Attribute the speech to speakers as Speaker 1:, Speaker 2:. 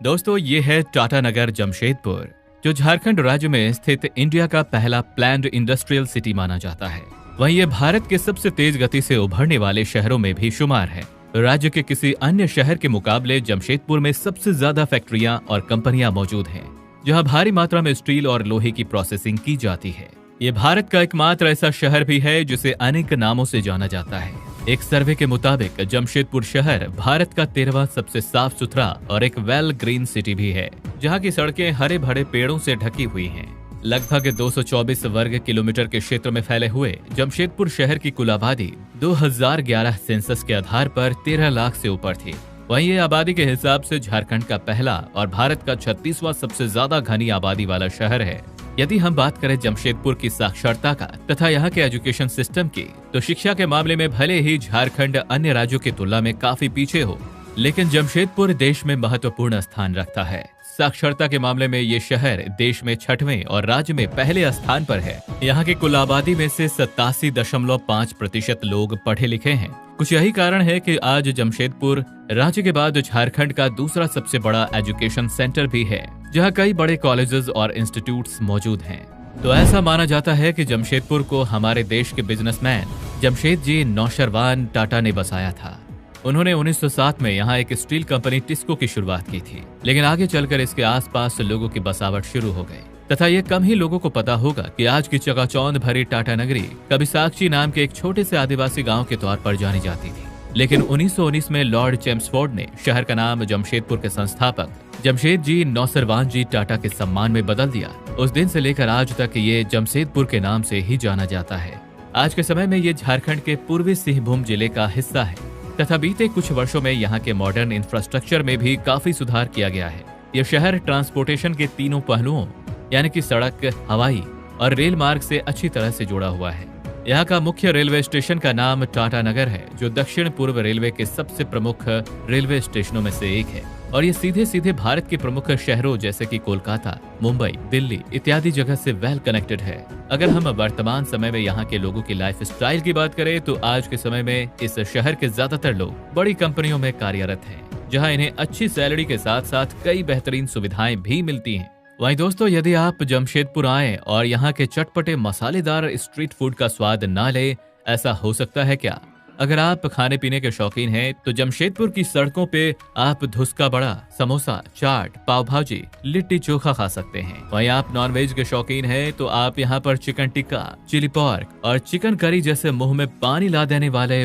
Speaker 1: दोस्तों ये है टाटा नगर जमशेदपुर, जो झारखंड राज्य में स्थित इंडिया का पहला प्लान्ड इंडस्ट्रियल सिटी माना जाता है। वहीं ये भारत के सबसे तेज गति से उभरने वाले शहरों में भी शुमार है। राज्य के किसी अन्य शहर के मुकाबले जमशेदपुर में सबसे ज्यादा फैक्ट्रियां और कंपनियां मौजूद हैं, जहां भारी मात्रा में स्टील और लोहे की प्रोसेसिंग की जाती है। ये भारत का एकमात्र ऐसा शहर भी है जिसे अनेक नामों से जाना जाता है। एक सर्वे के मुताबिक जमशेदपुर शहर भारत का 13वां सबसे साफ सुथरा और एक वेल ग्रीन सिटी भी है, जहां की सड़कें हरे भरे पेड़ों से ढकी हुई हैं। लगभग 224 वर्ग किलोमीटर के क्षेत्र में फैले हुए जमशेदपुर शहर की कुल आबादी 2011 सेंसस के आधार पर 13 लाख से ऊपर थी। वहीं ये आबादी के हिसाब से झारखंड का पहला और भारत का 36वां सबसे ज्यादा घनी आबादी वाला शहर है। यदि हम बात करें जमशेदपुर की साक्षरता का तथा यहाँ के एजुकेशन सिस्टम की, तो शिक्षा के मामले में भले ही झारखंड अन्य राज्यों की तुलना में काफी पीछे हो, लेकिन जमशेदपुर देश में महत्वपूर्ण स्थान रखता है। साक्षरता के मामले में ये शहर देश में 6वें और राज्य में पहले स्थान पर है। यहाँ की कुल आबादी में से 87.5% लोग पढ़े लिखे हैं। कुछ यही कारण है कि आज जमशेदपुर राज्य के बाद झारखंड का दूसरा सबसे बड़ा एजुकेशन सेंटर भी है, जहाँ कई बड़े कॉलेजेस और इंस्टीट्यूट्स मौजूद हैं। तो ऐसा माना जाता है कि जमशेदपुर को हमारे देश के बिजनेसमैन जमशेद जी नौशरवान टाटा ने बसाया था। उन्होंने 1907 में यहाँ एक स्टील कंपनी टिस्को की शुरुआत की थी, लेकिन आगे चलकर इसके आसपास लोगों की बसावट शुरू हो गई तथा ये कम ही लोगों को पता होगा कि आज की चकाचौंध भरी टाटा नगरी कभी साक्षी नाम के एक छोटे से आदिवासी गांव के तौर पर जानी जाती थी। लेकिन 1919 में लॉर्ड चेम्सफोर्ड ने शहर का नाम जमशेदपुर के संस्थापक जमशेद जी नौशरवान जी टाटा के सम्मान में बदल दिया। उस दिन से लेकर आज तक ये जमशेदपुर के नाम से ही जाना जाता है। आज के समय में ये झारखंड के पूर्वी सिंहभूम जिले का हिस्सा है तथा बीते कुछ वर्षों में यहाँ के मॉडर्न इंफ्रास्ट्रक्चर में भी काफी सुधार किया गया है। यह शहर ट्रांसपोर्टेशन के तीनों पहलुओं यानी कि सड़क, हवाई और रेल मार्ग से अच्छी तरह से जुड़ा हुआ है। यहाँ का मुख्य रेलवे स्टेशन का नाम टाटा नगर है, जो दक्षिण पूर्व रेलवे के सबसे प्रमुख रेलवे स्टेशनों में से एक है और ये सीधे सीधे भारत के प्रमुख शहरों जैसे कि कोलकाता, मुंबई, दिल्ली इत्यादि जगह से वेल कनेक्टेड है। अगर हम वर्तमान समय में यहाँ के लोगों की लाइफ स्टाइल की बात करें, तो आज के समय में इस शहर के ज्यादातर लोग बड़ी कंपनियों में कार्यरत हैं, जहाँ इन्हें अच्छी सैलरी के साथ साथ कई बेहतरीन सुविधाएं भी मिलती हैं। वहीं दोस्तों, यदि आप जमशेदपुर आए और यहाँ के चटपटे मसालेदार स्ट्रीट फूड का स्वाद ना ले, ऐसा हो सकता है क्या? अगर आप खाने पीने के शौकीन हैं, तो जमशेदपुर की सड़कों पे आप धुसका बड़ा, समोसा, चाट, पाव भाजी, लिट्टी चोखा खा सकते हैं। वहीं आप नॉनवेज के शौकीन हैं, तो आप यहाँ पर चिकन टिक्का, चिली पॉर्क और चिकन करी जैसे मुंह में पानी ला देने वाले